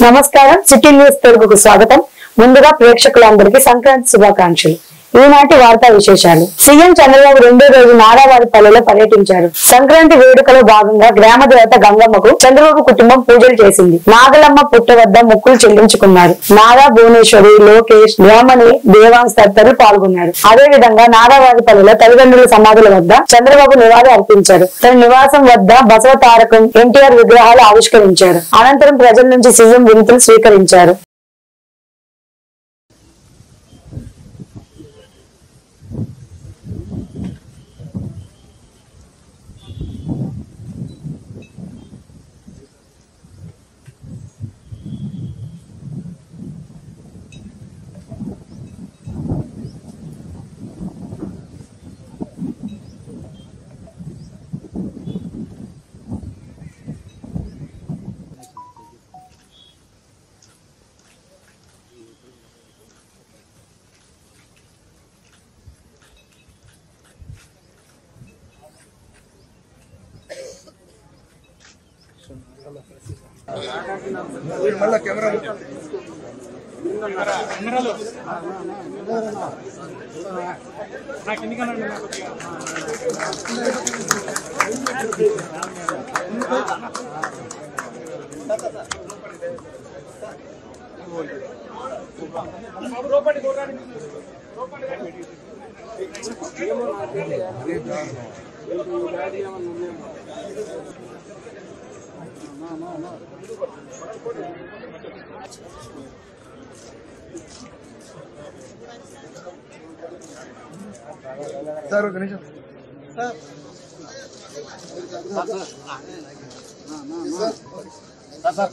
నమస్కారం city news తెలుగుకు స్వాగతం. ముందుగా ప్రేక్షకులందరికీ సంక్రాంతి శుభాకాంక్షలు. ఈనాటి వార్తా విశేషాలు. సీఎం చంద్రబాబు రెండో రోజు నారావారిపల్లెలో పర్యటించారు. సంక్రాంతి వేడుకలో భాగంగా గ్రామ దేవత గంగమ్మకు చంద్రబాబు కుటుంబం పూజలు చేసింది. నాగలమ్మ పుట్ట వద్ద మొక్కులు చెల్లించుకున్నారు. నారా భువనేశ్వరి, లోకేష్, గ్రామని, దేవాంశ్ తదితరులు పాల్గొన్నారు. అదే విధంగా నారావారిపల్లెలో తల్లిదండ్రుల సమాధుల వద్ద చంద్రబాబు నివాళి అర్పించారు. తన నివాసం వద్ద బసవ తారకం, ఎన్టీఆర్ విగ్రహాలు ఆవిష్కరించారు. అనంతరం ప్రజల నుంచి సీఎం వినతులు స్వీకరించారు. సార్ ఒక నిమిషం సార్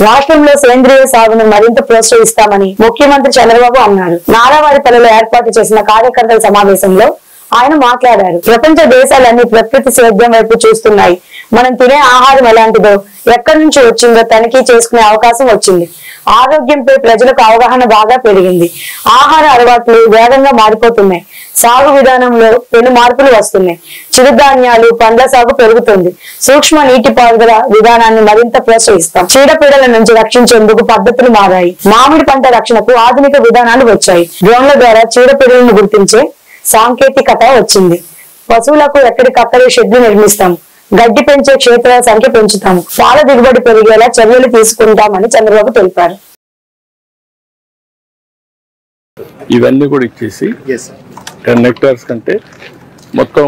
రాష్ట్రంలో సేంద్రియ సాగును మరింత ప్రోత్సహిస్తామని ముఖ్యమంత్రి చంద్రబాబు అన్నారు. నారావారిపల్లెలో ఏర్పాటు చేసిన కార్యకర్తల సమావేశంలో ఆయన మాట్లాడారు. ప్రపంచ దేశాలన్నీ ప్రకృతి సేద్యం వైపు చూస్తున్నాయి. మనం తినే ఆహారం ఎలాంటిదో, ఎక్కడి నుంచి వచ్చిందో తనిఖీ చేసుకునే అవకాశం వచ్చింది. ఆరోగ్యంపై ప్రజలకు అవగాహన బాగా పెరిగింది. ఆహార అలవాట్లు వేగంగా మారిపోతున్నాయి. సాగు విధానంలో పెను మార్పులు వస్తున్నాయి. చిరుధాన్యాలు, పండ్ల సాగు పెరుగుతుంది. సూక్ష్మ నీటిపారుదల విధానాన్ని మరింత ప్రోత్సహిస్తాం. చీడపీడల నుంచి రక్షించేందుకు పద్ధతులు మారాయి. మామిడి పంట రక్షణకు ఆధునిక విధానాలు వచ్చాయి. డ్రోన్ల ద్వారా చీడపీడలను గుర్తించే సాంకేతికత వచ్చింది. పశువులకు ఎక్కడికక్కడే షెడ్లు నిర్మిస్తాం. గడ్డి పెంచే క్షేత్రాల సంఖ్య పెంచుతాము. పాల దిగుబడి పెరిగేలా చర్యలు తీసుకుంటామని చంద్రబాబు తెలిపారు. ఇవన్నీ కూడా ఇచ్చేసి 10 hectares కంటే మొత్తం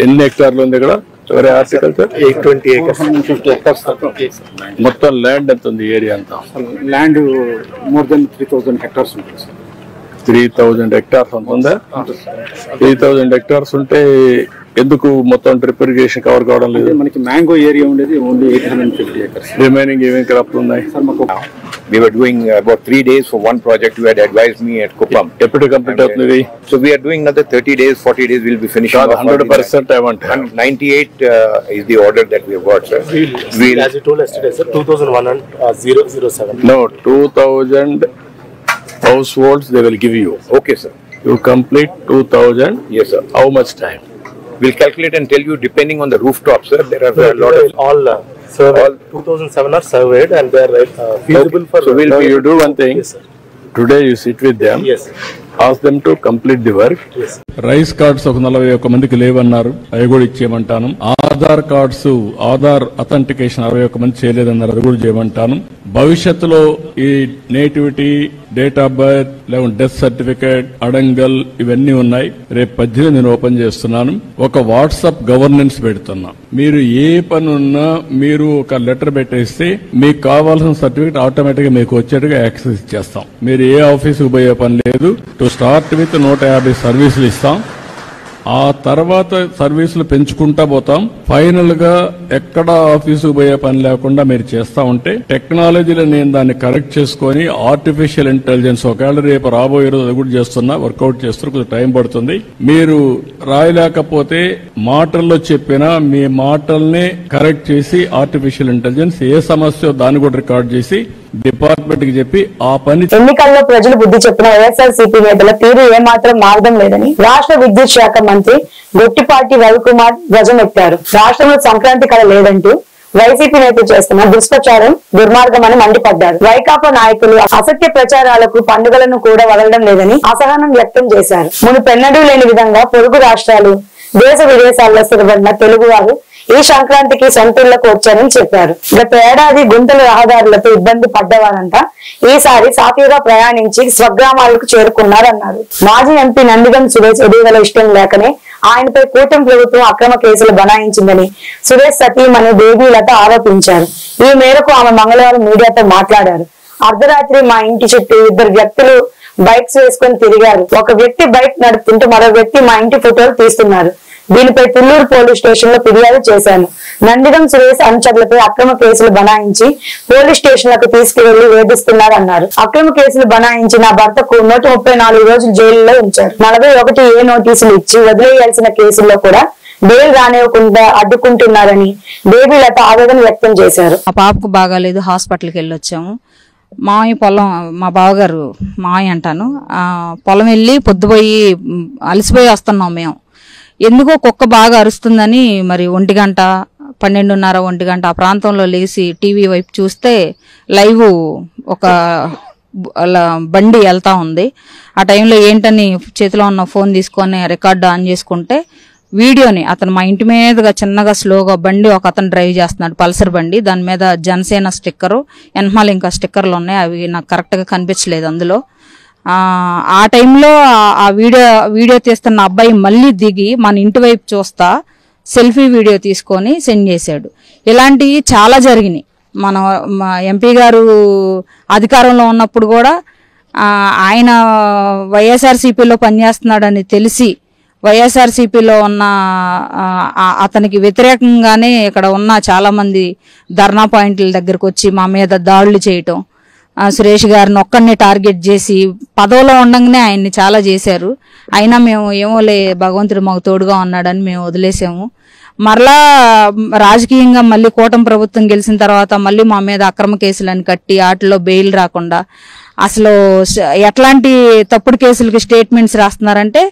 ఎన్ని హెక్టార్లు ఉంది ఇక్కడ? ఎవరి హార్టికల్చర్ 820 acres 50 hectares మొత్తం ల్యాండ్ ఎంత ఉంది? ఏరియా అంతా ల్యాండ్ మోర్ దెన్ 3000 hectares ఉంటుంది సార్. 3000 hectares ఉంటుందా? 3000 hectares ఉంటే ఎందుకు మొత్తం డ్రిప్ ఇరిగేషన్ కవర్ కావడం లేదు? మనకి మ్యాంగో ఏరియా ఉండేది ఓన్లీ 850 acres. రిమైనింగ్ ఏమేమి క్రాప్లు ఉన్నాయి? We were doing about 3 days for one project. You had advised me at Kuppam. ఎప్పుడు కంప్లీట్ అవుతుంది? So we are doing another 30 days, 40 days. We'll be finishing. 100% I want. 98 is the order that we have got, sir. We'll, as you told yesterday, sir, 2107. No, 2000 households they will give you. Okay, sir. You complete 2000. Yes, sir. How much time? We'll calculate and tell you depending on the rooftop, sir. There are a lot of all surveyed. 2007 are surveyed and they are feasible for. So you do one thing. Yes, sir. Today you sit with them. Yes. Ask them to complete the work. Yes. Rice cards ఒక 41 మందికి లేవన్నారు, అవి కూడా ఇచ్చేయమంటాను. Aadhaar cards, Aadhaar authentication 61 మంది చేయలేదన్నారు, అది కూడా చేయమంటాను. భవిష్యత్తులో ఈ nativity, date of birth, లేకుంటే డెత్ సర్టిఫికేట్, అడంగల్ ఇవన్నీ ఉన్నాయి. రేపు 18 నేను ఓపెన్ చేస్తున్నాను. ఒక వాట్సాప్ గవర్నెన్స్ పెడుతున్నా. మీరు ఏ పని ఉన్నా మీరు ఒక లెటర్ పెట్టేస్తే మీకు కావాల్సిన సర్టిఫికేట్ ఆటోమేటిక్ గా మీకు వచ్చేట్టుగా యాక్సెస్ ఇచ్చేస్తాం. మీరు ఏ ఆఫీసుకు పోయే పని లేదు. టు స్టార్ట్ విత్ 150 సర్వీసులు ఇస్తాం. ఆ తర్వాత సర్వీసులు పెంచుకుంటా పోతాం. ఫైనల్ గా ఎక్కడ ఆఫీసుకు పోయే పని లేకుండా మీరు చేస్తా ఉంటే టెక్నాలజీలో నేను దాన్ని కరెక్ట్ చేసుకుని ఆర్టిఫిషియల్ ఇంటెలిజెన్స్ ఒకవేళ రేపు రాబోయే రోజు అది కూడా చేస్తున్నా, వర్కౌట్ చేస్తున్నా, కొంచెం టైం పడుతుంది. మీరు రాయలేకపోతే మాటల్లో చెప్పినా మీ మాటల్ని కరెక్ట్ చేసి ఆర్టిఫిషియల్ ఇంటెలిజెన్స్ ఏ సమస్య దాన్ని కూడా రికార్డ్ చేసి డిపార్ట్మెంట్ కి చెప్పి ఆ పని. ఎన్నికల్లో ప్రజలు బుద్ధి చెప్పిన వైఎస్ఆర్సీపీ నేతల తీరు ఏమాత్రం మారడం లేదని రాష్ట్ర విద్యుత్ శాఖ మంత్రి గొట్టిపాటి రవికుమార్ ధ్వజమెత్తారు. రాష్ట్రంలో సంక్రాంతి కళ లేదంటూ వైసీపీ నేతలు చేస్తున్న దుష్ప్రచారం దుర్మార్గమని మండిపడ్డారు. వైకాపా నాయకులు అసత్య ప్రచారాలకు పండుగలను కూడా వదలడం లేదని అసహనం వ్యక్తం చేశారు. మునుపెన్నడూ లేని విధంగా పొరుగు రాష్ట్రాలు, దేశ విదేశాల్లో స్థిరపడిన తెలుగువారు ఈ సంక్రాంతికి సొంతూళ్లకు వచ్చారని చెప్పారు. గత ఏడాది గుంతల రహదారులతో ఇబ్బంది పడ్డవారంతా ఈసారి సాఫీగా ప్రయాణించి స్వగ్రామాలకు చేరుకున్నారన్నారు. మాజీ ఎంపీ నందిగం సురేష్ ఎదుగుదల ఇష్టం లేకనే ఆయనపై కూటమి ప్రభుత్వం అక్రమ కేసులు బనాయించిందని సురేష్ సతీమణి బేబీలత ఆరోపించారు. ఈ మేరకు ఆమె మంగళవారం మీడియాతో మాట్లాడారు. అర్ధరాత్రి మా ఇంటి చుట్టూ ఇద్దరు వ్యక్తులు బైక్స్ వేసుకుని తిరిగారు. ఒక వ్యక్తి బైక్ నడుపుతుంటే మరో వ్యక్తి మా ఇంటి ఫోటోలు తీస్తున్నారు. దీనిపై తుళ్లూరు పోలీస్ స్టేషన్ లో ఫిర్యాదు చేశాను. నందిగం సురేష్ అనుచరులపై అక్రమ కేసులు బనాయించి పోలీస్ స్టేషన్లకు తీసుకువెళ్లి వేధిస్తున్నారన్నారు. అక్రమ కేసులు బనాయించి నా భర్తకు 134 రోజులు జైలులో ఉంచారు. 41A నోటీసులు ఇచ్చి వదిలేయాల్సిన కేసుల్లో కూడా బెయిల్ రానివ్వకుండా అడ్డుకుంటున్నారని బేబీలత ఆవేదన వ్యక్తం చేశారు. మా పాపకు బాగాలేదు, హాస్పిటల్కి వెళ్ళొచ్చాము. మామయ్య పొలం, మా బావగారు మామయ్య అంటాను, పొలం వెళ్ళి పొద్దుపోయి అలసిపోయి వస్తున్నాం మేము. ఎందుకో కుక్క బాగా అరుస్తుందని మరి 1 గంట 12:30 1 గంట ఆ ప్రాంతంలో లేచి టీవీ వైపు చూస్తే లైవ్ ఒక బండి వెళ్తా ఉంది. ఆ టైంలో ఏంటని చేతిలో ఉన్న ఫోన్ తీసుకొని రికార్డు ఆన్ చేసుకుంటే వీడియోని అతను మా ఇంటి మీదుగా చిన్నగా స్లోగా బండి ఒక అతను డ్రైవ్ చేస్తున్నాడు, పల్సర్ బండి. దాని మీద జనసేన స్టిక్కరు, ఎన్మాల్ ఇంకా స్టిక్కర్లు ఉన్నాయి. అవి నాకు కరెక్ట్గా కనిపించలేదు అందులో. ఆ టైంలో ఆ వీడియో తీస్తున్న అబ్బాయి మళ్ళీ దిగి మన ఇంటి వైపు చూస్తా సెల్ఫీ వీడియో తీసుకొని సెండ్ చేశాడు. ఇలాంటివి చాలా జరిగినాయి. మన ఎంపీ గారు అధికారంలో ఉన్నప్పుడు కూడా ఆయన వైఎస్ఆర్సీపీలో పనిచేస్తున్నాడని తెలిసి వైఎస్ఆర్సీపీలో ఉన్న అతనికి వ్యతిరేకంగానే ఇక్కడ ఉన్న చాలా మంది ధర్నా పాయింట్ల దగ్గరకు వచ్చి మా మీద దాడులు చేయటం, సురేష్ గారిని ఒక్కడిని టార్గెట్ చేసి పదవిలో ఉండగానే ఆయన్ని చాలా చేశారు. అయినా మేము ఏమోలే భగవంతుడు మాకు తోడుగా ఉన్నాడని మేము వదిలేసాము. మరలా రాజకీయంగా మళ్ళీ కూటమి ప్రభుత్వం గెలిచిన తర్వాత మళ్ళీ మా మీద అక్రమ కేసులను కట్టి వాటిలో బెయిల్ రాకుండా అసలు ఎట్లాంటి తప్పుడు కేసులకి స్టేట్మెంట్స్ రాస్తున్నారంటే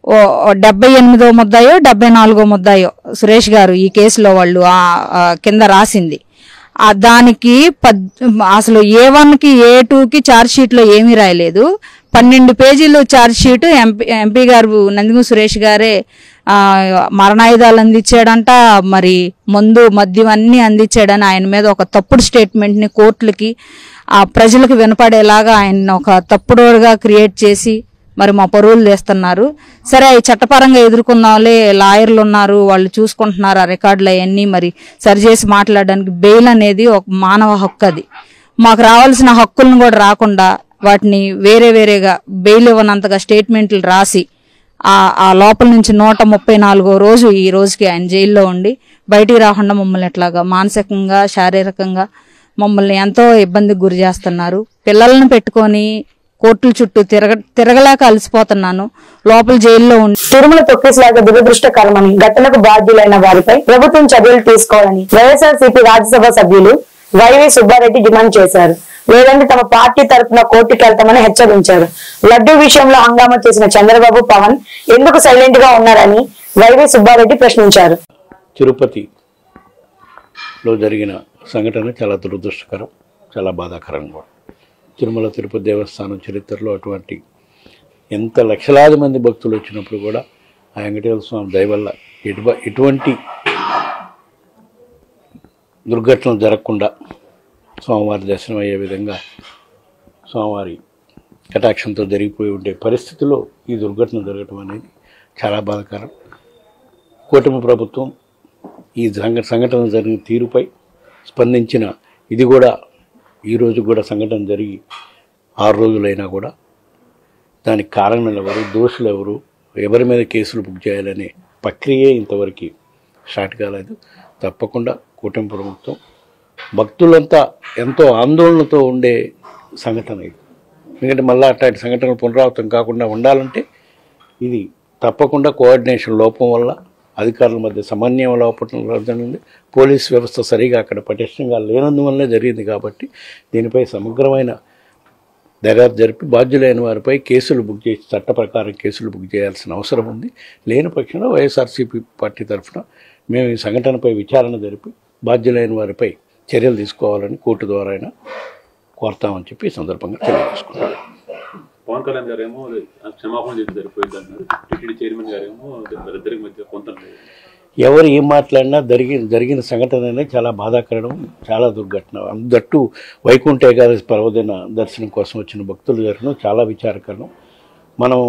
78వ ముద్దాయో 74వ ముద్దాయో సురేష్ గారు ఈ కేసులో వాళ్ళు కింద రాసింది. దానికి అసలు A1కి A2కి ఛార్జ్ షీట్ లో ఏమీ రాయలేదు. 12 పేజీలు ఛార్జ్ షీట్ ఎంపీ గారు నందిగం సురేష్ గారే మరణాయుధాలు అందించాడంట, మరి మందు మద్యం అన్ని అందించాడని ఆయన మీద ఒక తప్పుడు స్టేట్మెంట్ ని కోర్టులకి ప్రజలకు వినపడేలాగా ఆయన ఒక తప్పుడుగా క్రియేట్ చేసి మరి మా పరువులు తీస్తున్నారు. సరే అవి చట్టపరంగా ఎదుర్కొన్నాళ్ళే, లాయర్లు ఉన్నారు, వాళ్ళు చూసుకుంటున్నారు ఆ రికార్డులు అవన్నీ మరి సరిచేసి మాట్లాడడానికి. బెయిల్ అనేది ఒక మానవ హక్కు. అది మాకు రావాల్సిన హక్కులను కూడా రాకుండా వాటిని వేరేగా బెయిల్ ఇవ్వనంతగా స్టేట్మెంట్లు రాసి ఆ లోపల నుంచి 134వ రోజు ఈ రోజుకి ఆయన జైల్లో ఉండి బయటికి రాకుండా మమ్మల్ని ఎట్లాగా మానసికంగా శారీరకంగా మమ్మల్ని ఎంతో ఇబ్బందికి గురి చేస్తున్నారు. పిల్లలను పెట్టుకొని కోర్టుల చుట్టూ తిరగలేక అలసిపోతున్నాను. లోపల జైల్లో ఉండి తిరుమల తొక్కిసలాట దురదృష్టకరమని ఘటనకు బాధ్యులైన వారిపై ప్రభుత్వం చర్యలు తీసుకోవాలని వైఎస్ఆర్సీపీ రాజ్యసభ సభ్యులు వైవి సుబ్బారెడ్డి డిమాండ్ చేశారు. లేదంటే తమ పార్టీ తరఫున కోర్టుకు వెళ్తామని హెచ్చరించారు. లడ్డూ విషయంలో హంగామా చేసిన చంద్రబాబు, పవన్ ఎందుకు సైలెంట్ గా ఉన్నారని వైవి సుబ్బారెడ్డి ప్రశ్నించారు. తిరుపతిలో జరిగిన సంఘటన చాలా దురదృష్టకరం, చాలా బాధాకరం కూడా. తిరుమల తిరుపతి దేవస్థానం చరిత్రలో అటువంటి ఎంత లక్షలాది మంది భక్తులు వచ్చినప్పుడు కూడా ఆ వెంకటేశ్వర స్వామి దయ వల్ల ఎటువంటి దుర్ఘటనలు జరగకుండా స్వామివారి దర్శనం అయ్యే విధంగా స్వామివారి కటాక్షంతో జరిగిపోయి ఉండే పరిస్థితిలో ఈ దుర్ఘటన జరగటం అనేది చాలా బాధాకరం. కూటమి ప్రభుత్వం ఈ సంఘటన జరిగిన తీరుపై స్పందించిన ఇది కూడా ఈరోజు కూడా సంఘటన జరిగి 6 రోజులైనా కూడా దానికి కారణాలు ఎవరు, దోషులు ఎవరు, ఎవరి మీద కేసులు బుక్ చేయాలనే ప్రక్రియే ఇంతవరకు స్టార్ట్ కాలేదు. తప్పకుండా కూటమి ప్రభుత్వం భక్తులంతా ఎంతో ఆందోళనతో ఉండే సంఘటన ఇది. ఎందుకంటే మళ్ళీ అట్లాంటి సంఘటనలు పునరావృతం కాకుండా ఉండాలంటే ఇది తప్పకుండా కోఆర్డినేషన్ లోపం వల్ల, అధికారుల మధ్య సమన్వయం లోపం ఉంది, పోలీస్ వ్యవస్థ సరిగా అక్కడ పటిష్టంగా లేనందువల్లే జరిగింది. కాబట్టి దీనిపై సమగ్రమైన దర్యాప్తు జరిపి బాధ్యులైన వారిపై కేసులు బుక్ చేసి చట్ట ప్రకారం కేసులు బుక్ చేయాల్సిన అవసరం ఉంది. లేని పక్షంలో వైఎస్ఆర్సీపీ పార్టీ తరఫున మేము ఈ సంఘటనపై విచారణ జరిపి బాధ్యులైన వారిపై చర్యలు తీసుకోవాలని కోర్టు ద్వారా అయినా కోరుతామని చెప్పి ఈ సందర్భంగా తెలియజేసుకుంటాం. పవన్ కళ్యాణ్ గారేమో క్షమాపణ చేసి సరిపోయింది అన్నారు. టీటీడీ చైర్మన్ గారేమో ఇద్దరి మధ్య కొంత ఎవరు ఏం మాట్లాడినా జరిగిన సంఘటన చాలా బాధాకరం, చాలా దుర్ఘటన. దట్టు వైకుంఠ ఏకాదశి పర్వదిన దర్శనం కోసం వచ్చిన భక్తులు జరగడం చాలా విచారకరం. మనం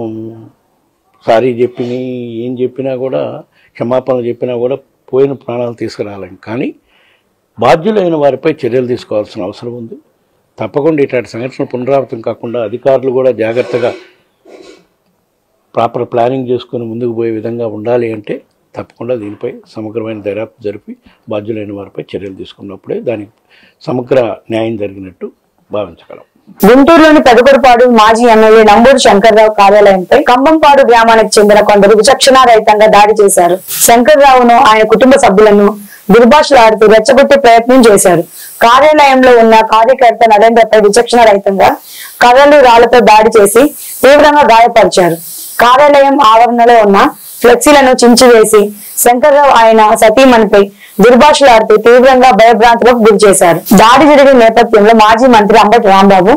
సారీ ఏం చెప్పినా కూడా, క్షమాపణలు చెప్పినా కూడా పోయిన ప్రాణాలు తీసుకురాలేం. కానీ బాధ్యులైన వారిపై చర్యలు తీసుకోవాల్సిన అవసరం ఉంది. తప్పకుండా ఇట్లాంటి సంఘటనలు పునరావృతం కాకుండా అధికారులు కూడా జాగ్రత్తగా ప్రాపర్ ప్లానింగ్ చేసుకుని ముందుకు పోయే విధంగా ఉండాలి. అంటే తప్పకుండా దీనిపై సమగ్రమైన దర్యాప్తు జరిపి బాధ్యులైన వారిపై చర్యలు తీసుకున్నప్పుడే దానికి సమగ్ర న్యాయం జరిగినట్టు భావించగలం. గుంటూరులోని పెదకూరుపాడు మాజీ ఎమ్మెల్యే నంబూరు శంకర్రావు కార్యాలయంపై కంబంపాడు గ్రామానికి చెందిన కొందరు విచక్షణారహితంగా దాడి చేశారు. శంకర్రావును, ఆయన కుటుంబ సభ్యులను దుర్భాషలాడుతూ రెచ్చగొట్టే ప్రయత్నం చేశారు. కార్యాలయంలో ఉన్న కార్యకర్త నరేంద్రపై విచక్షణారహితంగా కర్రలు, రాళ్లతో దాడి చేసి తీవ్రంగా గాయపరిచారు. కార్యాలయం ఆవరణలో ఉన్న ఫ్లెక్సీలను చించివేసి శంకర్రావు ఆయన సతీమణిపై దుర్భాషలాడుతూ తీవ్రంగా భయభ్రాంతులకు గురి చేశారు. దాడి జరిగిన నేపథ్యంలో మాజీ మంత్రి అంబటి రాంబాబు,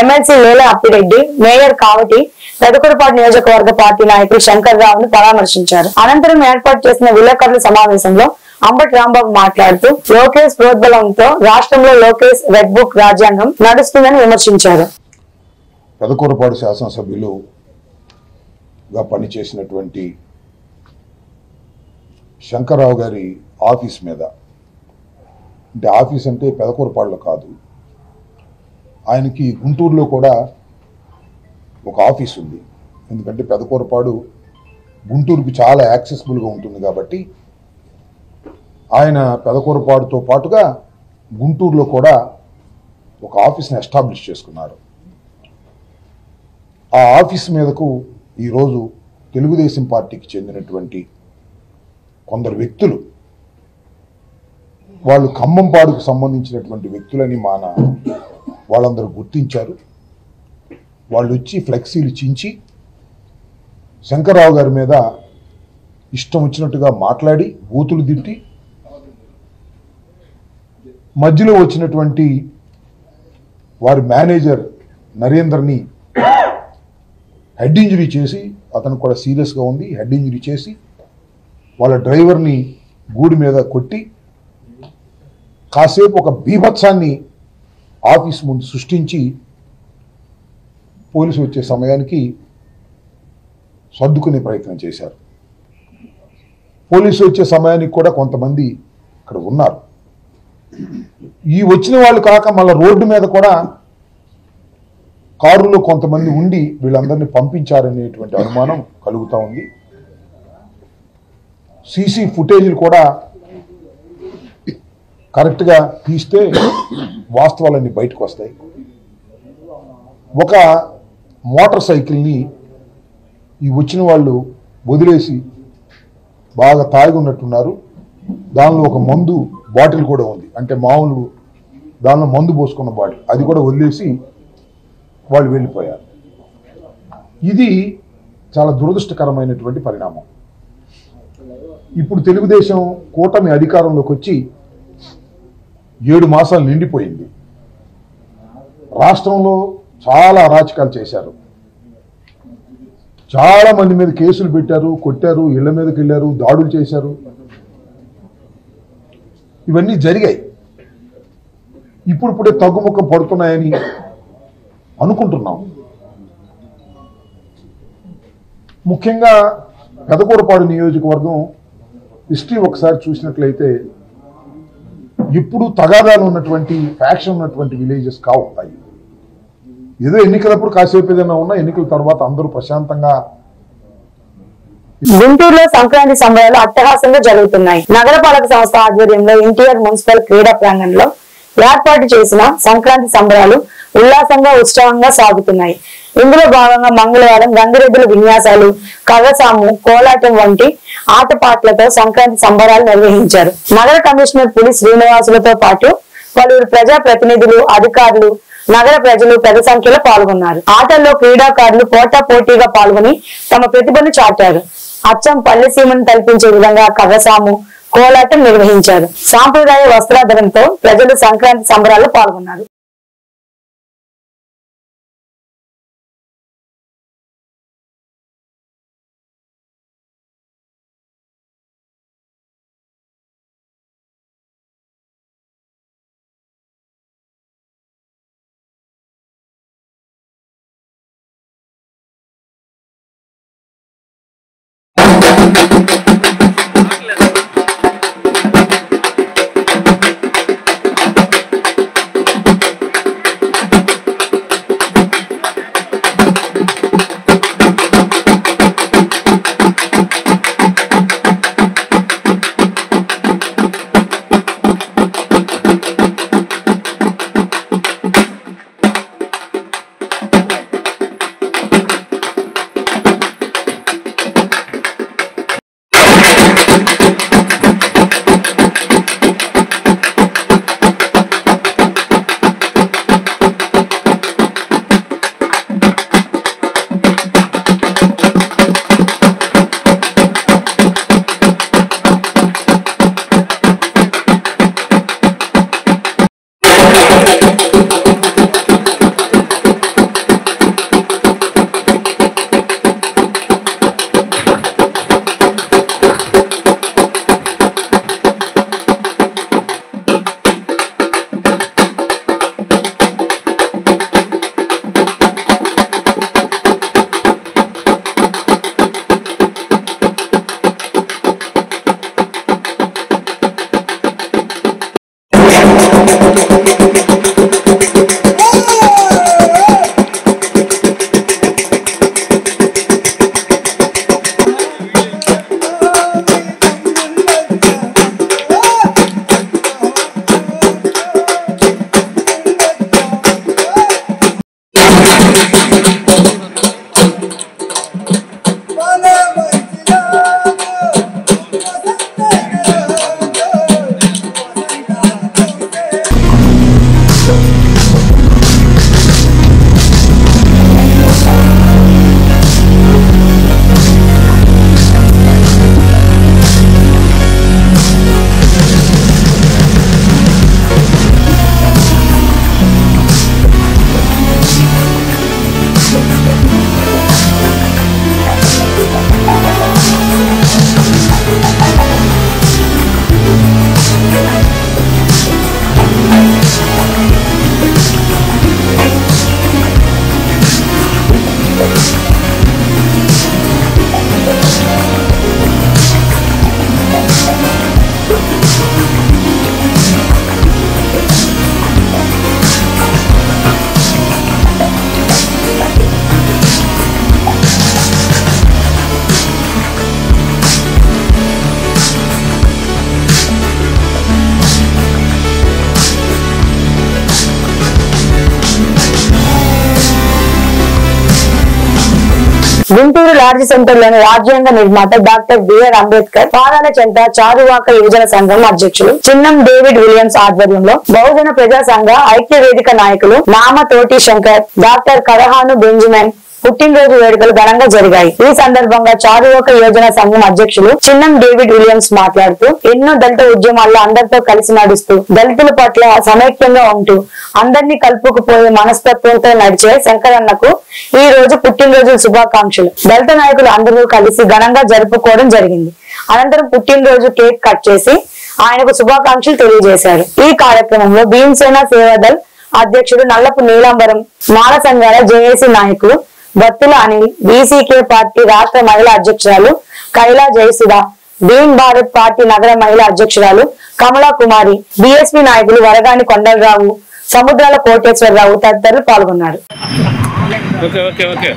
ఎమ్మెల్సీ లేల అప్పిరెడ్డి, మేయర్ కావటి, పెదకూరుపాడు నియోజకవర్గ పార్టీ నాయకులు శంకర్రావును పరామర్శించారు. అనంతరం ఏర్పాటు చేసిన విలేకరుల సమావేశంలో అంబటి రాంబాబు మాట్లాడుతూ లోకేష్ ప్రోద్బలంతో రాష్ట్రంలో లోకేష్ రెడ్ బుక్ రాజ్యాంగం నడుస్తుందని విమర్శించారు. పెదకూరుపాడు శాసనసభ్యులుగా పనిచేసినటువంటి శంకర్రావు గారి ఆఫీస్ మీద, అంటే ఆఫీస్ అంటే పెదకూరుపాడులో కాదు, ఆయనకి గుంటూరులో కూడా ఒక ఆఫీస్ ఉంది. ఎందుకంటే పెదకూరుపాడు గుంటూరుకి చాలా యాక్సెసిబుల్గా ఉంటుంది కాబట్టి ఆయన పెదకూరుపాడుతో పాటుగా గుంటూరులో కూడా ఒక ఆఫీస్ని ఎస్టాబ్లిష్ చేసుకున్నారు. ఆ ఆఫీస్ మీదకు ఈరోజు తెలుగుదేశం పార్టీకి చెందినటువంటి కొందరు వ్యక్తులు, వాళ్ళు ఖమ్మంపాడుకు సంబంధించినటువంటి వ్యక్తులని వాళ్ళందరూ గుర్తించారు. వాళ్ళు వచ్చి ఫ్లెక్సీలు చించి శంకర్రావు గారి మీద ఇష్టం వచ్చినట్టుగా మాట్లాడి బూతులు తిట్టి, మధ్యలో వచ్చినటువంటి వారి మేనేజర్ నరేందర్ని హెడ్ ఇంజరీ చేసి, అతను కూడా సీరియస్గా ఉంది, హెడ్ ఇంజరీ చేసి వాళ్ళ డ్రైవర్ని గూడి మీద కొట్టి కాసేపు ఒక బీభత్సాన్ని ఆఫీస్ ముందు సృష్టించి పోలీసు వచ్చే సమయానికి సర్దుకునే ప్రయత్నం చేశారు. పోలీసు వచ్చే సమయానికి కూడా కొంతమంది ఇక్కడ ఉన్నారు. ఈ వచ్చిన వాళ్ళు కాక మళ్ళీ రోడ్డు మీద కూడా కారులో కొంతమంది ఉండి వీళ్ళందరినీ పంపించారనేటువంటి అనుమానం కలుగుతూ ఉంది. సీసీ ఫుటేజీలు కూడా కరెక్ట్గా తీస్తే వాస్తవాలన్నీ బయటకు వస్తాయి. ఒక మోటార్ సైకిల్ని ఈ వచ్చిన వాళ్ళు వదిలేసి బాగా తాగి ఉన్నట్టున్నారు. దానిలో ఒక మందు బాటిల్ కూడా ఉంది, అంటే మామూలు దానిలో మందు పోసుకున్న బాటిల్, అది కూడా వదిలేసి వాళ్ళు వెళ్ళిపోయారు. ఇది చాలా దురదృష్టకరమైనటువంటి పరిణామం. ఇప్పుడు తెలుగుదేశం కూటమి అధికారంలోకి వచ్చి 7 మాసాలు నిండిపోయింది. రాష్ట్రంలో చాలా అరాచకాలు చేశారు. చాలా మంది మీద కేసులు పెట్టారు, కొట్టారు, ఇళ్ల మీదకి వెళ్ళారు, దాడులు చేశారు. ఇవన్నీ జరిగాయి. ఇప్పుడిప్పుడే తగ్గుముఖం పడుతున్నాయని అనుకుంటున్నాం. ముఖ్యంగా పెదకూరుపాడు నియోజకవర్గం హిస్టరీ ఒకసారి చూసినట్లయితే ఇప్పుడు తగాదాలు ఉన్నటువంటి, ఫ్యాక్షన్ ఉన్నటువంటి విలేజెస్ కావు. అవి ఏదో ఎన్నికలప్పుడు కాసేపు ఏదైనా ఉన్నా, ఎన్నికల తర్వాత అందరూ ప్రశాంతంగా గుంటూరులో సంక్రాంతి సంబరాలు అట్టహాసంగా జరుగుతున్నాయి. నగరపాలక సంస్థ ఆధ్వర్యంలో ఎన్టీఆర్ మున్సిపల్ క్రీడా ప్రాంగణంలో ఏర్పాటు చేసిన సంక్రాంతి సంబరాలు ఉల్లాసంగా ఉత్సాహంగా సాగుతున్నాయి. ఇందులో భాగంగా మంగళవారం గంగిరెద్దుల విన్యాసాలు, కర్రసాము, కోలాటం వంటి ఆటపాట్లతో సంక్రాంతి సంబరాలు నిర్వహించారు. నగర కమిషనర్ పులి శ్రీనివాసులతో పాటు పలువురు ప్రజా ప్రతినిధులు, అధికారులు, నగర ప్రజలు పెద్ద సంఖ్యలో పాల్గొన్నారు. ఆటల్లో క్రీడాకారులు పోటా పోటీగా పాల్గొని తమ ప్రతిభను చాటారు. అచ్చం పల్లెసీమను తలపించే విధంగా కర్రసాము, కోలాటం నిర్వహించారు. సాంప్రదాయ వస్త్రాధరంతో ప్రజలు సంక్రాంతి సంబరాల్లో పాల్గొన్నారు. గుంటూరు లార్జ్ సెంటర్ లోని రాజ్యాంగ నిర్మాత డాక్టర్ బిఆర్ అంబేద్కర్ పాదాల చెంత చారువాక యువజన సంఘం అధ్యక్షులు చిన్నం డేవిడ్ విలియమ్స్ ఆధ్వర్యంలో బహుజన ప్రజా సంఘ ఐక్య వేదిక నాయకులు నామ తోటి శంకర్, డాక్టర్ కరహాను బెంజమిన్ పుట్టినరోజు వేడుకలు ఘనంగా జరిగాయి. ఈ సందర్భంగా చారువాక యోజన సంఘం అధ్యక్షులు చిన్నం డేవిడ్ విలియమ్స్ మాట్లాడుతూ ఎన్నో దళిత ఉద్యమాల్లో అందరితో కలిసి నడుస్తూ దళితుల పట్ల సమైక్యంగా ఉంటూ అందరినీ కలుపుకుపోయే మనస్తత్వంతో నడిచే శంకరన్నకు ఈ రోజు పుట్టినరోజు శుభాకాంక్షలు. దళిత నాయకులు అందరూ కలిసి ఘనంగా జరుపుకోవడం జరిగింది. అనంతరం పుట్టినరోజు కేక్ కట్ చేసి ఆయనకు శుభాకాంక్షలు తెలియజేశారు. ఈ కార్యక్రమంలో భీమసేన సేవాదల్ అధ్యక్షుడు నల్లపు నీలాంబరం, మాల సంఘాల జేఏసీ నాయకులు బత్తుల అనిల్, బీసీకే పార్టీ రాష్ట్ర మహిళా అధ్యక్షురాలు కైలా జయసుధ, భీమ్ భారత్ పార్టీ నగర మహిళా అధ్యక్షురాలు కమలా కుమారి, బీఎస్పీ నాయకులు వరగాని కొండలరావు, సముద్రాల కోటేశ్వరరావు తదితరులు పాల్గొన్నారు. Okay okay okay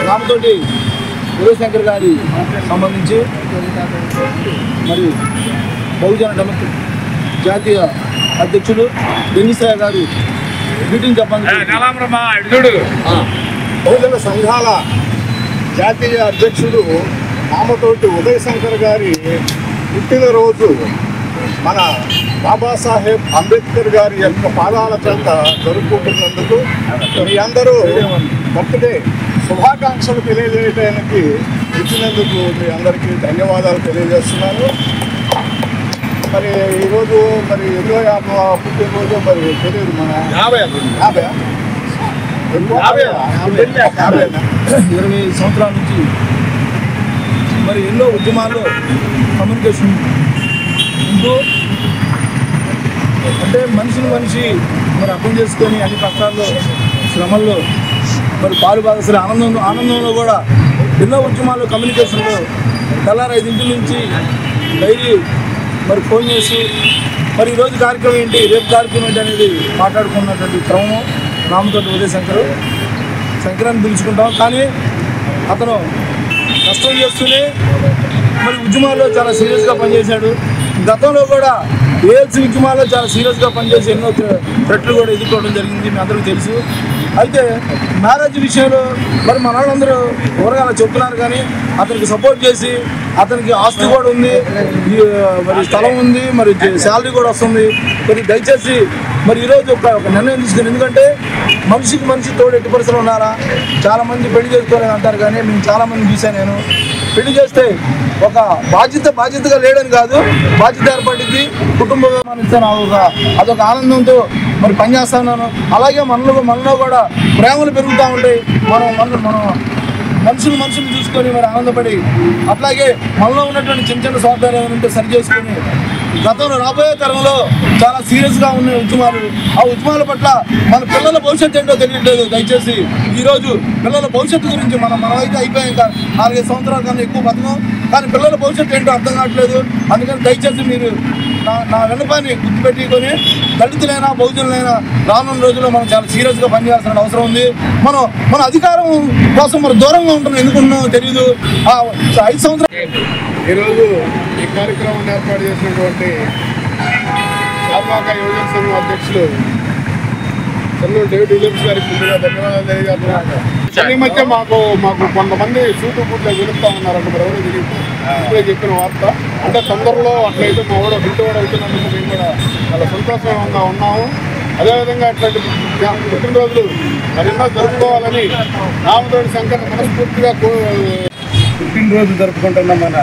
Ramathoti Uday Shankar గారి సంబంధించి మరి బహుజన డెమోక్రటిక్ జాతీయ అధ్యక్షుడు వెంకయ్య గారు మీటింగ్ చెప్పండి. బహుజన సంఘాల జాతీయ అధ్యక్షుడు రామతోటి ఉదయశంకర్ గారి పుట్టినరోజు మన బాబాసాహెబ్ అంబేద్కర్ గారి యొక్క పాదాల చెంత జరుపుకుంటున్నందుకు మీ అందరూ బర్త్డే శుభాకాంక్షలు తెలియజేయడానికి ఇచ్చినందుకు మీ అందరికీ ధన్యవాదాలు తెలియజేస్తున్నాను. మరి ఈరోజు మరి 25వ పుట్టినరోజు మరి తెలియదు మన 20 సంవత్సరాల నుంచి మరి ఎన్నో ఉద్యమాల్లో కమ్యూనికేషన్ ఉంటూ అంటే మనిషిని మనిషి మరి అర్థం చేసుకొని అన్ని కష్టాల్లో శ్రమల్లో మరి పాలు బాధ ఆనందంలో కూడా ఎన్నో ఉద్యమాల్లో కమ్యూనికేషన్లో తెల్లారి 5 నుంచి డైలీ మరి ఫోన్ చేసి మరి ఈరోజు కార్యక్రమం ఏంటి రేపు కార్యక్రమం ఏంటి అనేది మాట్లాడుకున్నటువంటి క్రమం రామతోటి ఉదయశంకరాన్ని పిలుచుకుంటాం. కానీ అతను కష్టం చేస్తూనే మరి ఉద్యమాల్లో చాలా సీరియస్గా పనిచేశాడు. గతంలో కూడా ఏఎల్సీ ఉద్యమాల్లో చాలా సీరియస్గా పనిచేసి ఎన్నో థ్రెట్లు కూడా ఎదుర్కోవడం జరిగింది, మీ అందరికీ తెలుసు. అయితే మ్యారేజ్ విషయంలో మరి మన వాళ్ళందరూ ఊరగా చెప్తున్నారు, కానీ అతనికి సపోర్ట్ చేసి అతనికి ఆస్తి కూడా ఉంది, మరి స్థలం ఉంది, మరి శాలరీ కూడా వస్తుంది. మరి దయచేసి మరి ఈరోజు ఒక నిర్ణయం తీసుకుని, ఎందుకంటే మనిషికి మనిషి తోడు ఎట్టి పరిస్థితులు ఉన్నారా, చాలామంది పెళ్లి చేసుకోలేదు అంటారు, కానీ మేము చాలామంది చూశాను. నేను పెళ్లి చేస్తే ఒక బాధ్యతగా లేడని కాదు, బాధ్యత ఏర్పడింది, కుటుంబం అదొక ఆనందంతో మరి పనిచేస్తున్నాను. అలాగే మనలో కూడా ప్రేమలు పెరుగుతూ ఉంటాయి. మనం మనుషులు చూసుకొని మరి ఆనందపడి, అట్లాగే మనలో ఉన్నటువంటి చిన్న స్వార్థాలు ఏమైనా ఉంటే సరి చేసుకొని గతంలో రాబోయే తరంలో చాలా సీరియస్గా ఉన్న ఉద్యమాలు, ఆ ఉద్యమాల పట్ల మన పిల్లల భవిష్యత్తు ఏంటో తెలియట్లేదు. దయచేసి ఈరోజు పిల్లల భవిష్యత్తు గురించి మనమైతే అయిపోయాక 4-5 సంవత్సరాల కన్నా ఎక్కువ బతకం, కానీ పిల్లల భవిష్యత్తు ఏంటో అర్థం కావట్లేదు. అందుకని దయచేసి మీరు నా విన్నపాన్ని గుర్తుపెట్టుకొని దళితులైనా బహుజనులైనా రానున్న రోజుల్లో మనం చాలా సీరియస్గా పనిచేయాల్సిన అవసరం ఉంది. మన అధికారం కోసం మరి దూరంగా ఉంటున్నాం, ఎందుకుంటున్నామో తెలియదు. 5 సంవత్సరాలు ఈరోజు ఈ కార్యక్రమాన్ని ఏర్పాటు చేసినటువంటి చార్వాక యువజన సంఘం అధ్యక్షులు చెన్నూరు డేవిడ్ విలియమ్స్ గారికి ముందుగా ధన్యవాదాలు తెలియజేస్తున్నాను. ఈ మధ్య మాకు కొంతమంది సూటు బూట్లు విలుపుతా ఉన్నారంటే మరి ఎవరో తెలియదు, ఇప్పుడే చెప్పిన వార్త. అంటే తొందరలో అట్లయితే మా కూడా బిల్లు కూడా అవుతున్నందుకు మేము కూడా చాలా సంతోషంగా ఉన్నాము. అదేవిధంగా అట్లాంటి పుట్టినరోజులు మరెన్నో జరుపుకోవాలని రామతోటి శంకర్ మనస్ఫూర్తిగా పుట్టినరోజు జరుపుకుంటున్న మన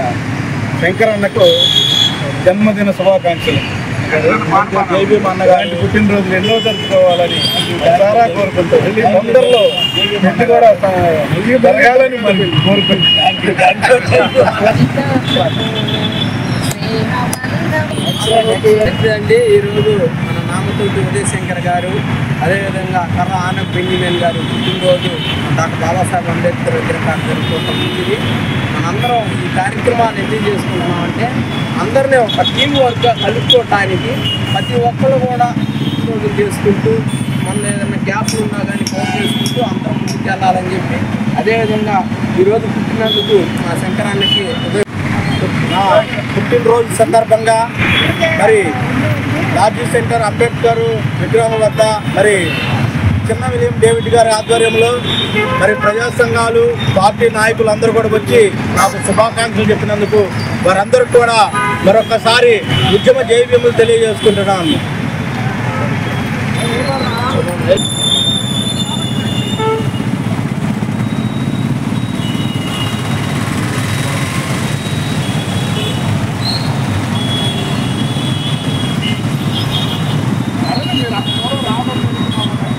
శంకరన్నకు జన్మదిన శుభాకాంక్షలు. జైబీ అన్నగారి పుట్టినరోజులు ఎన్నో జరుపుకోవాలని చాలా కోరుకుంటాం. తొందరలో పెళ్లి కూడా జరగాలని మరి అండి. ఈరోజు మన రామతోటి ఉదయశంకర్ గారు, అదేవిధంగా కర్ర ఆనం బెంజమిన్ గారు పుట్టినరోజు డాక్టర్ బాబాసాహెబ్ అంబేద్కర్ విగ్రహం జరుపుకోవటం మంచిది. మనందరం ఈ కార్యక్రమాన్ని ఎందుకు చేసుకుంటున్నామంటే అందరినీ ఒక టీం వర్క్గా కలుపుకోవటానికి ప్రతి ఒక్కరు కూడా రోజులు చేసుకుంటూ మన ఏదైనా గ్యాప్లు ఉన్నా కానీ కవర్ చేసుకుంటూ అందరం ముందుకు వెళ్ళాలని చెప్పి, అదేవిధంగా ఈరోజు పుట్టినందుకు మా శంకరానికి పుట్టినరోజు సందర్భంగా మరి రాజీవ్ సెంటర్ అంబేద్కర్ విగ్రహం వద్ద మరి చిన్న విలియం డేవిడ్ గారి ఆధ్వర్యంలో మరి ప్రజా సంఘాలు పార్టీ నాయకులు అందరూ కూడా వచ్చి నాకు శుభాకాంక్షలు చెప్పినందుకు వారందరికీ కూడా మరొకసారి ఉద్యమ జైవ్యములు తెలియజేసుకుంటున్నాను.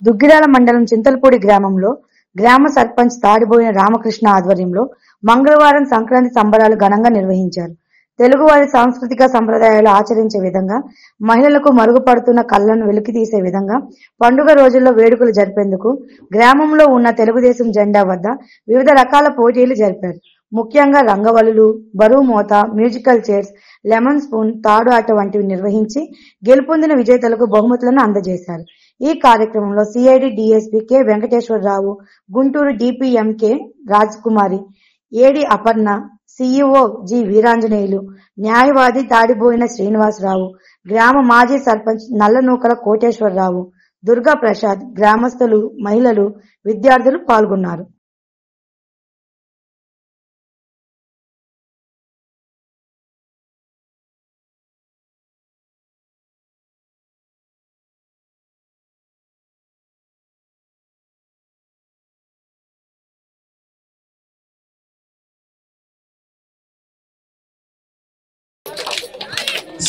దుగ్గిరాల మండలం చింతలపూడి గ్రామంలో గ్రామ సర్పంచ్ తాడిబోయిన రామకృష్ణ ఆధ్వర్యంలో మంగళవారం సంక్రాంతి సంబరాలు ఘనంగా నిర్వహించారు. తెలుగువారి సాంస్కృతిక సంప్రదాయాలు ఆచరించే విధంగా, మహిళలకు మరుగుపడుతున్న కళ్లను వెలికితీసే విధంగా పండుగ రోజుల్లో వేడుకలు జరిపేందుకు గ్రామంలో ఉన్న తెలుగుదేశం జెండా వద్ద వివిధ రకాల పోటీలు జరిపారు. ముఖ్యంగా రంగవల్లులు, బరువు మోత, మ్యూజికల్ చైర్స్, లెమన్ స్పూన్, తాడు ఆట వంటివి నిర్వహించి గెలుపొందిన విజేతలకు బహుమతులను అందజేశారు. ఈ కార్యక్రమంలో CID DSP K Venkateswararao, Guntur DPM K Rajakumari, AD Aparna, CEO G Veeranjaneyulu, న్యాయవాది తాడిబోయిన శ్రీనివాసరావు, గ్రామ మాజీ సర్పంచ్ నల్లనూకల కోటేశ్వరరావు, దుర్గా ప్రసాద్, గ్రామస్తులు, మహిళలు, విద్యార్థులు పాల్గొన్నారు.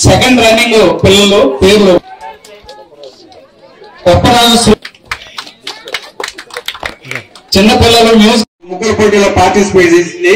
సెకండ్ రన్నింగ్ పిల్లలు పేర్లు కొప్పరాజు చిన్నపిల్లలు మ్యూజిక్ ముగ్గురు పోటీలో పార్టిసిపేట్ చేసింది.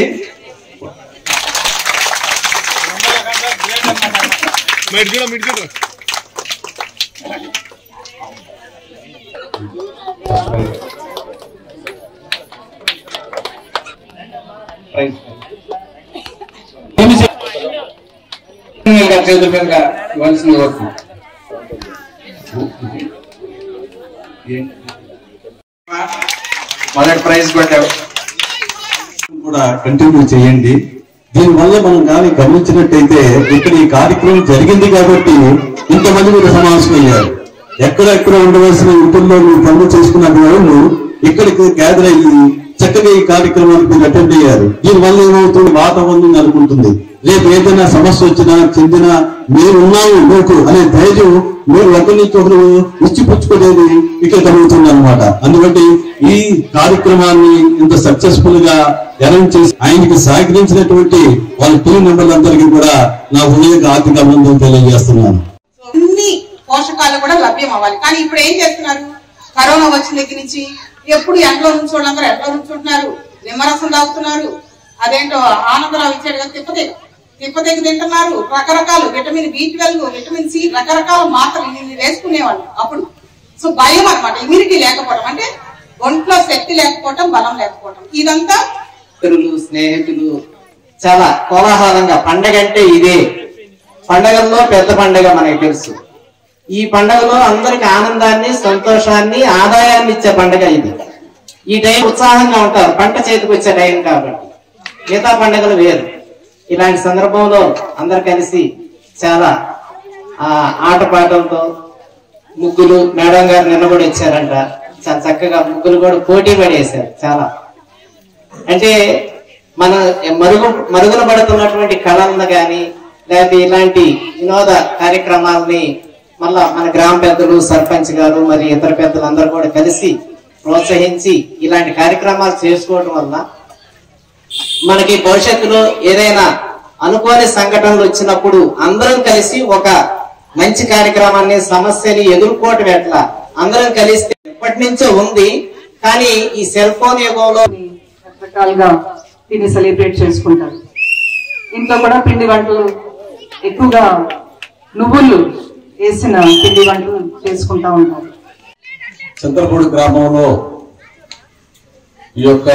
చేతుల మీదుగా ఇవ్వాల్సింది కోరుతుంది. మొదటి ప్రైజ్ కూడా కంటిన్యూ చేయండి. దీనివల్ల మనం కానీ గమనించినట్టయితే ఇక్కడ ఈ కార్యక్రమం జరిగింది కాబట్టి ఇంతమంది మీరు సమావేశం అయ్యారు. ఎక్కడెక్కడ ఉండవలసిన ఇంట్లో మీరు పనులు చేసుకున్న వాళ్ళు ఇక్కడికి గ్యాదర్ అయ్యి చక్కగా ఈ కార్యక్రమానికి మీరు అటెండ్ అయ్యారు. దీనివల్ల ఏమవుతుంది, వాతావరణం అనుకుంటుంది. రేపు ఏదైనా సమస్య వచ్చినా చెందినా మీరు ఉన్నాము మీకు అనే ధైర్యం మీరు ఒకరి నుంచి ఒకరు ఇచ్చిపుచ్చుకునేది ఇక్కడ జరుగుతుంది అనమాట. అందుకని ఈ కార్యక్రమాన్ని ఇంత సక్సెస్ఫుల్ గా అరేంజ్ చేసి ఆయనకి సహకరించినటువంటి వాళ్ళ టీం మెంబర్లందరికీ కూడా నా హృదయ ఆర్థిక అభినందనలు తెలియజేస్తున్నాను. అన్ని పోషకాలు కూడా లభ్యం అవ్వాలి. కానీ ఇప్పుడు ఏం చేస్తున్నారు, కరోనా వచ్చిన దగ్గర నుంచి ఎప్పుడు ఎండలో నుంచి వాళ్ళందరూ ఎండలో నుంచుంటున్నారు, నిమ్మరసం తాగుతున్నారు, అదేంటో ఆనందరావు ఇచ్చాడు కదా తిప్పదెగ్గ తింటున్నారు, రకరకాల విటమిన్ B12, విటమిన్ C రకరకాల మాత్రలు వేసుకునేవాళ్ళు అప్పుడు. సో భయం అనమాట, ఇమ్యూనిటీ లేకపోవడం అంటే ఒంట్లో శక్తి లేకపోవటం, బలం లేకపోవటం. ఇదంతా స్నేహితులు చాలా కోలాహలంగా పండగ అంటే ఇదే. పండగల్లో పెద్ద పండగ మనకి తెలుసు. ఈ పండగలో అందరికి ఆనందాన్ని, సంతోషాన్ని, ఆదాయాన్ని ఇచ్చే పండగ ఇది. ఈ టైం ఉత్సాహంగా ఉంటారు, పంట చేతికి వచ్చే టైం కాబట్టి. మిగతా పండుగలు వేరు. ఇలాంటి సందర్భంలో అందరు కలిసి చాలా ఆటపాటలతో ముగ్గులు, మేడం గారు నిన్న కూడా ఇచ్చారంట, చాలా చక్కగా ముగ్గులు కూడా పోటీ పడేశారు. చాలా అంటే మన మరుగున పడుతున్నటువంటి కళలను కానీ లేకపోతే ఇలాంటి వినోద కార్యక్రమాలని మళ్ళా మన గ్రామ పెద్దలు, సర్పంచ్ గారు, మరి ఇతర పెద్దలు అందరూ కూడా కలిసి ప్రోత్సహించి ఇలాంటి కార్యక్రమాలు చేసుకోవడం వల్ల మనకి భవిష్యత్తులో ఏదైనా అనుకోని సంఘటనలు వచ్చినప్పుడు అందరం కలిసి ఒక మంచి కార్యక్రమాన్ని, సమస్యని ఎదుర్కోవటం ఎట్లా అందరం కలిస్తే ఎప్పటి నుంచో ఉంది. కానీ ఈ సెల్ ఫోన్ యుగంలో రకరకాలుగా దీన్ని సెలబ్రేట్ చేసుకుంటారు. ఇంట్లో కూడా పిండి వంటలు ఎక్కువగా నువ్వులు వేసిన పిండి వంటలు చేసుకుంటా ఉంటారు. చంద్రపూడి గ్రామంలో ఈ యొక్క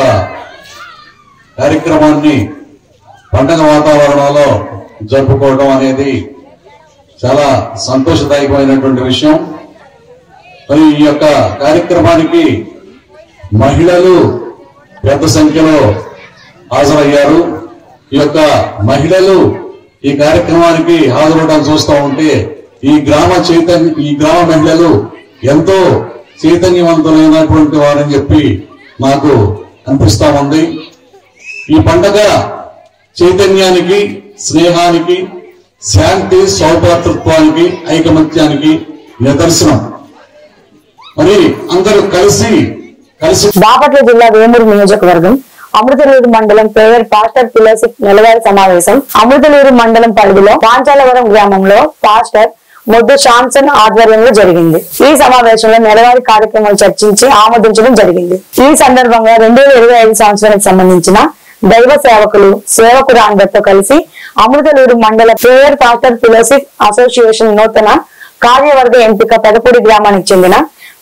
కార్యక్రమాన్ని పండగ వాతావరణంలో జరుపుకోవడం అనేది చాలా సంతోషదాయకమైనటువంటి విషయం. మరి ఈ యొక్క కార్యక్రమానికి మహిళలు పెద్ద సంఖ్యలో హాజరయ్యారు. ఈ యొక్క మహిళలు ఈ కార్యక్రమానికి హాజరవడం చూస్తూ ఉంటే ఈ గ్రామ మహిళలు ఎంతో చైతన్యవంతులైనటువంటి వారని చెప్పి నాకు అనిపిస్తా ఉంది. ఈ పండగ చైతన్యానికి, స్నేహానికి, శాంతి, సౌభ్రాతృత్వానికి, ఐకమత్యానికి నిదర్శనం. మరి అందరూ కలిసి బాపట్ల జిల్లా వేమూరు నియోజకవర్గం అమృతలూరు మండలం పేయర్ పాస్టర్ తులసి నెలవారీ సమావేశం అమృతలూరు మండలం పరిధిలో పాంచాలవరం గ్రామంలో పాస్టర్ మొద్దు శాంసన్ ఆధ్వర్యంలో జరిగింది. ఈ సమావేశంలో నెలవారీ కార్యక్రమాలు చర్చించి ఆమోదించడం జరిగింది. ఈ సందర్భంగా 2025 సంవత్సరానికి సంబంధించిన దైవ సేవకులు, సేవకురాందరితో కలిసి అమృతలూరు మండల పేయర్ పాస్టర్ తులసి అసోసియేషన్ నూతన కార్యవర్గ ఎంపిక పెదపూడి గ్రామానికి చెందిన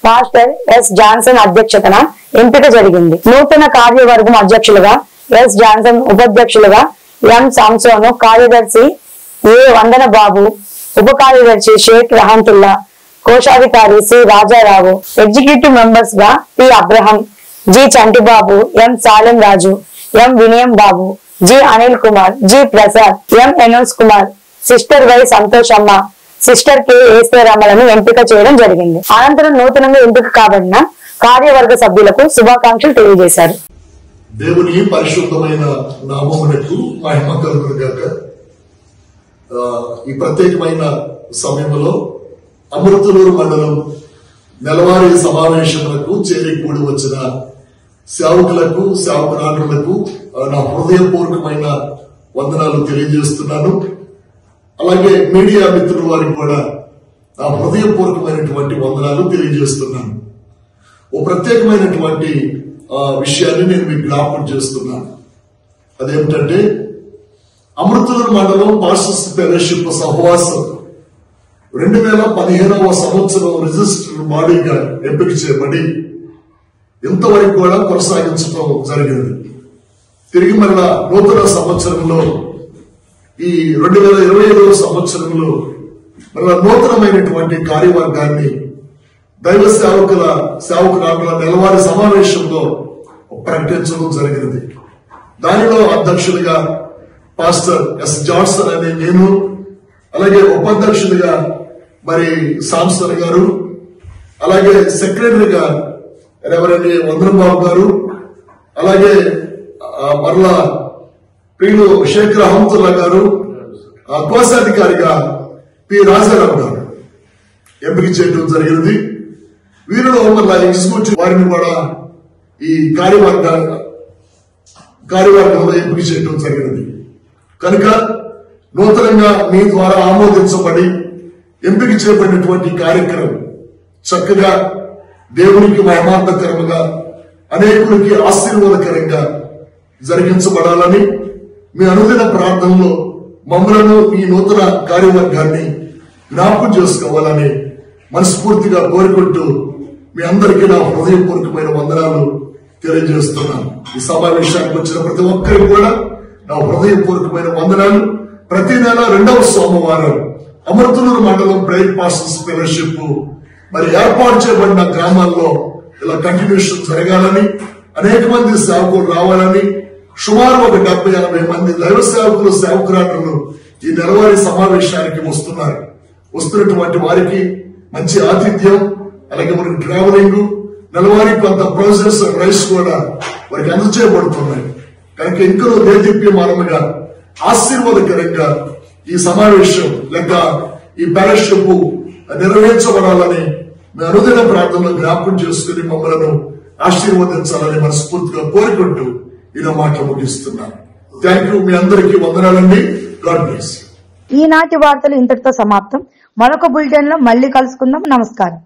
పాస్టర్ ఎస్ జాన్సన్ అధ్యక్షతన ఎంపిక జరిగింది. నూతన కార్యవర్గం అధ్యక్షులుగా ఎస్ జాన్సన్, ఉపాధ్యక్షులుగా ఎం సాంసోను, కార్యదర్శి ఏ వందన బాబు, ఉప కార్యదర్శి షేక్ రహంతుల్లా, కోశాధికారి సి రాజారావు, ఎగ్జిక్యూటివ్ మెంబర్స్ గా P Abraham, G Chantibabu, M Salem Raju, M Vinayam Babu, G Anil Kumar, G Prasad, M Enos Kumar, sister Y Santhoshamma, sister K ఏశ్వరమ్మలను ఎంపిక చేయడం జరిగింది. అనంతరం నూతనంగా ఎంపిక కాబడిన కార్యవర్గ సభ్యులకు శుభాకాంక్షలు తెలియజేశారు. దేవుని పరిశుద్ధమైన నామమునకు మహిమ కలుగును గాక. ఈ ప్రత్యేకమైన సమయంలో అమృతలూరు మండలం నెలవారీ సమావేశములకు చేరి కూడి వచ్చిన సేవకులకు, సేవకురాండ్రులకు నా హృదయపూర్వకమైన వందనాలు తెలియజేస్తున్నాను. అలాగే మీడియా మిత్రుల వారికి కూడా నా హృదయపూర్వకమైనటువంటి వందనాలు తెలియజేస్తున్నాను. ఓ ప్రత్యేకమైనటువంటి విషయాన్ని నేను మీకు జ్ఞాపకం చేస్తున్నాను. అదేమిటంటే అమృతలూరు మండలం పాస్టర్స్ ఫెలోషిప్ సహవాసం 2015వ సంవత్సరం రిజిస్టర్ బాడీగా ఎంపిక చేయబడి ఇంతవరకు కూడా కొనసాగించడం జరిగింది. తిరిగి మరలా నూతన సంవత్సరంలో ఈ 2025వ సంవత్సరంలో మరలా నూతనమైనటువంటి కార్యవర్గాన్ని దైవ సేవకురాండ్రుల నెలవారీ సమావేశంలో ప్రకటించడం జరిగింది. దానిలో అధ్యక్షుడిగా పాస్టర్ ఎస్ జాన్సన్ అనే నేను, అలాగే ఉపాధ్యక్షుడిగా మరి సాంసన్ గారు, అలాగే సెక్రటరీగా రెవరెండ్ వందనం బాబు గారు, అలాగే మరలా ప్రియులు షేక్ రహమతుల్లా గారు, కోశాధికారిగా పి రాజారావు గారు ఎంపిక చేయడం జరిగింది. వీరిలో మళ్ళా ఎగ్జిక్యూటివ్ వారిని కూడా ఈ కార్యవర్గంలో ఎంపిక చేయడం జరిగింది. కనుక నూతనంగా మీ ద్వారా ఆమోదించబడి ఎంపిక చేయబడినటువంటి కార్యక్రమం చక్కగా దేవునికి మహిమార్థకరంగా అనేకులకి ఆశీర్వాదకరంగా జరిగించబడాలని మీ అనుదిన ప్రార్థనలో మమ్మలను ఈ నూతన కార్యవర్గాన్ని జ్ఞాపకం చేసుకోవాలని మనస్ఫూర్తిగా కోరుకుంటూ మీ అందరికీ నా హృదయపూర్వకమైన వందనాలు తెలియజేస్తున్నాను. ఈ సమావేశానికి వచ్చిన ప్రతి ఒక్కరికి కూడా నా హృదయపూర్వకమైన వందనాలు. ప్రతి నెల 2వ సోమవారం అమృతలూరు మండలం ప్రేయర్ పాస్టర్స్ ఫెలోషిప్ మరి ఏర్పాటు చేయబడిన గ్రామాల్లో ఇలా కంటిన్యూషన్ జరగాలని, అనేక మంది సేవకులు రావాలని, సుమారు ఒక 70-80 మంది దైవ సేవకులు, సేవకురాండ్రులు ఈ నెలవారీ సమావేశానికి వస్తున్నటువంటి వారికి మంచి ఆతిథ్యం, అలాగే మనకి ట్రావెలింగ్, నెలవారీ కొంత ప్రాసెస్ రైస్ కూడా వారికి అందజేయబడుతున్నాయి. కనుక ఇంకనూ దేదీప్యమానముగా ఆశీర్వాదకరంగా ఈ సమావేశం లేక ఈ ఫెలోషిప్ నెరవేర్చబడాలని మీ అనుదిన ప్రార్థనలో జ్ఞాపకం చేసుకుని మమ్మలను ఆశీర్వదించాలని మనస్ఫూర్తిగా కోరుకుంటూ ఇలా మాట ముగిస్తున్నాను. Thank you. మీ అందరికీ వందనాలండి. God bless. ఈనాటి వార్తలు ఇంతటితో సమాప్తం. మరొక బులెటిన్ లో మళ్ళీ కలుసుకుందాం. నమస్కారం.